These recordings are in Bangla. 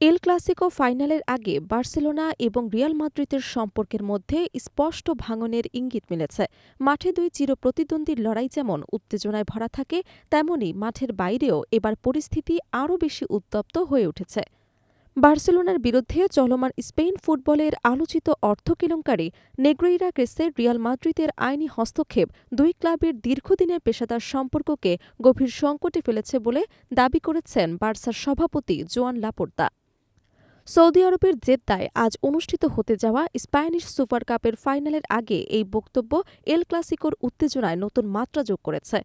এল ক্লাসিকো ফাইনালের আগে বার্সেলোনা এবং রিয়াল মাদ্রিদের সম্পর্কের মধ্যে স্পষ্ট ভাঙনের ইঙ্গিত মিলেছে। মাঠে দুই চিরপ্রতিদ্বন্দ্বীর লড়াই যেমন উত্তেজনায় ভরা থাকে, তেমনই মাঠের বাইরেও এবার পরিস্থিতি আরও বেশি উত্তপ্ত হয়ে উঠেছে। বার্সেলোনার বিরুদ্ধে চলমান স্পেন ফুটবলের আলোচিত অর্থ কেলেঙ্কারি, নেগ্রেইরা কেসে রিয়াল মাদ্রিদের আইনি হস্তক্ষেপ দুই ক্লাবের দীর্ঘদিনের পেশাদার সম্পর্ককে গভীর সংকটে ফেলেছে বলে দাবি করেছেন বার্সার সভাপতি জোয়ান লাপোর্তা। সৌদি আরবের জেদ্দায় আজ অনুষ্ঠিত হতে যাওয়া স্প্যানিশ সুপার কাপের ফাইনালের আগে এই বক্তব্য এল ক্লাসিকোর উত্তেজনায় নতুন মাত্রা যোগ করেছে।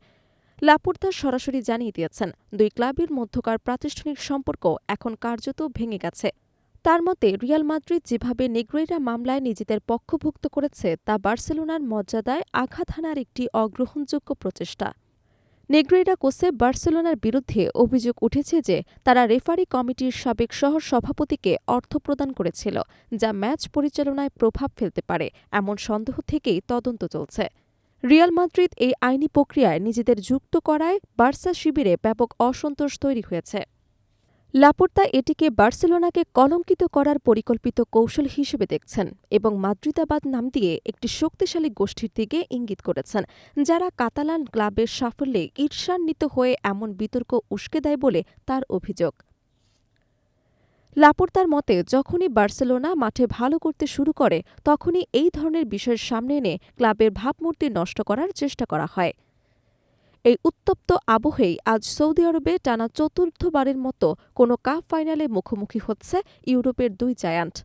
লাপোর্তা সরাসরি জানিয়ে দিয়েছেন, দুই ক্লাবের মধ্যকার প্রাতিষ্ঠানিক সম্পর্ক এখন কার্যত ভেঙে গেছে। তার মতে, রিয়াল মাদ্রিদ যেভাবে নেগ্রেইরা মামলায় নিজেদের পক্ষভুক্ত করেছে তা বার্সেলোনার মর্যাদায় আঘাত হানার একটি অগ্রহণযোগ্য প্রচেষ্টা। নেগ্রেইরা কোসে বার্সেলোনার বিরুদ্ধে অভিযোগ উঠেছে যে তারা রেফারি কমিটির সাবেক সহ-সভাপতিকে অর্থ প্রদান করেছিল, যা ম্যাচ পরিচালনায় প্রভাব ফেলতে পারে এমন সন্দেহ থেকেই তদন্ত চলছে। রিয়াল মাদ্রিদ এই আইনি প্রক্রিয়ায় নিজেদের যুক্ত করায় বার্সা শিবিরে ব্যাপক অসন্তোষ তৈরি হয়েছে। লাপোর্তা এটিকে বার্সেলোনাকে কলঙ্কিত করার পরিকল্পিত কৌশল হিসেবে দেখছেন এবং মাদ্রিদাবাদ নাম দিয়ে একটি শক্তিশালী গোষ্ঠীর দিকে ইঙ্গিত করেছেন, যারা কাতালান ক্লাবের সাফল্যে ঈর্ষান্বিত হয়ে এমন বিতর্ক উস্কে দেয় বলে তার অভিযোগ। লাপোর্তার মতে, যখনই বার্সেলোনা মাঠে ভালো করতে শুরু করে তখনই এই ধরনের বিষয়ের সামনে এনে ক্লাবের ভাবমূর্তি নষ্ট করার চেষ্টা করা হয়। এই উত্তপ্ত আবহেই আজ সৌদি আরবে টানা চতুর্থবারের মতো কোনো কাপ ফাইনালে মুখোমুখি হচ্ছে ইউরোপের দুই জায়ান্ট।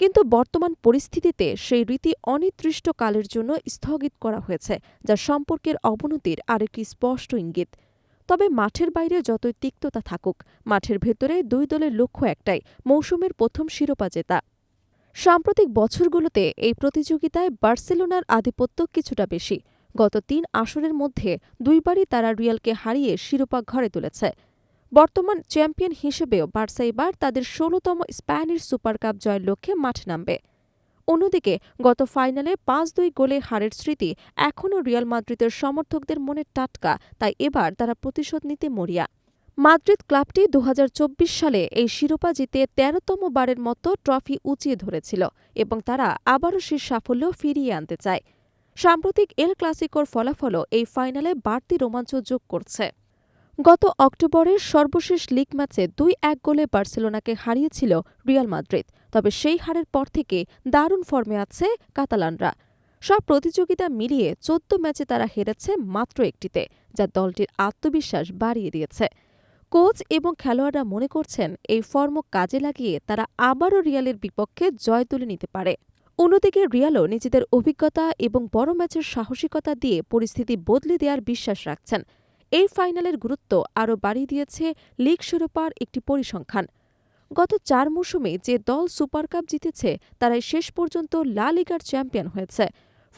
কিন্তু বর্তমান পরিস্থিতিতে সেই রীতি অনির্দিষ্টকালের জন্য স্থগিত করা হয়েছে, যা সম্পর্কের অবনতির আরেকটি স্পষ্ট ইঙ্গিত। তবে মাঠের বাইরে যতই তিক্ততা থাকুক, মাঠের ভেতরে দুই দলের লক্ষ্য একটাই, মৌসুমের প্রথম শিরোপা জেতা। সাম্প্রতিক বছরগুলোতে এই প্রতিযোগিতায় বার্সেলোনার আধিপত্য কিছুটা বেশি। গত ৩ আসরের মধ্যে দুইবারই তারা রিয়ালকে হারিয়ে শিরোপা ঘরে তুলেছে। বর্তমান চ্যাম্পিয়ন হিসেবেও বার্সা এবার তাদের ১৬তম স্প্যানিশ সুপার কাপ জয়ের লক্ষ্যে মাঠে নামবে। অন্যদিকে গত ফাইনালে ৫-২ গোলে হারের স্মৃতি এখনও রিয়াল মাদ্রিদের সমর্থকদের মনে টাটকা, তাই এবার তারা প্রতিশোধ নিতে মরিয়া। মাদ্রিদ ক্লাবটি ২০২৪ সালে এই শিরোপা জিতে ১৩তম বারের মতো ট্রফি উঁচিয়ে ধরেছিল এবং তারা আবারও সেই সাফল্য ফিরিয়ে আনতে চায়। সাম্প্রতিক এল ক্লাসিকোর ফলাফলও এই ফাইনালে বাড়তি রোমাঞ্চ যোগ করছে। গত অক্টোবরের সর্বশেষ লিগ ম্যাচে ২-১ গোলে বার্সেলোনাকে হারিয়েছিল রিয়াল মাদ্রিদ। তবে সেই হারের পর থেকে দারুণ ফর্মে আছে কাতালানরা। সব প্রতিযোগিতা মিলিয়ে ১৪ ম্যাচে তারা হেরেছে মাত্র একটিতে, যা দলটির আত্মবিশ্বাস বাড়িয়ে দিয়েছে। কোচ এবং খেলোয়াড়রা মনে করছেন এই ফর্ম কাজে লাগিয়ে তারা আবারও রিয়ালের বিপক্ষে জয় তুলে নিতে পারে। অন্যদিকে রিয়ালও নিজেদের অভিজ্ঞতা এবং বড় ম্যাচের সাহসিকতা দিয়ে পরিস্থিতি বদলে দেওয়ার বিশ্বাস রাখছেন। এই ফাইনালের গুরুত্ব আরও বাড়িয়ে দিয়েছে লিগ শিরোপার একটি পরিসংখ্যান। গত ৪ মৌসুমে যে দল সুপার কাপ জিতেছে তারাই শেষ পর্যন্ত লা লিগার চ্যাম্পিয়ন হয়েছে।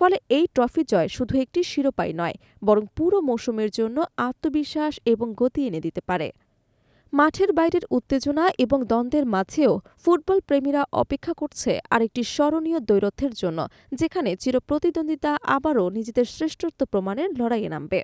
ফলে এই ট্রফি জয় শুধু একটি শিরোপাই নয়, বরং পুরো মৌসুমের জন্য আত্মবিশ্বাস এবং গতি এনে দিতে পারে। মাঠের বাইরের উত্তেজনা এবং দ্বন্দ্বের মাঝেও ফুটবল প্রেমীরা অপেক্ষা করছে আরেকটি স্মরণীয় দ্বৈরথের জন্য, যেখানে চিরপ্রতিদ্বন্দ্বিতা আবারও নিজেদের শ্রেষ্ঠত্ব প্রমাণের লড়াইয়ে নামবে।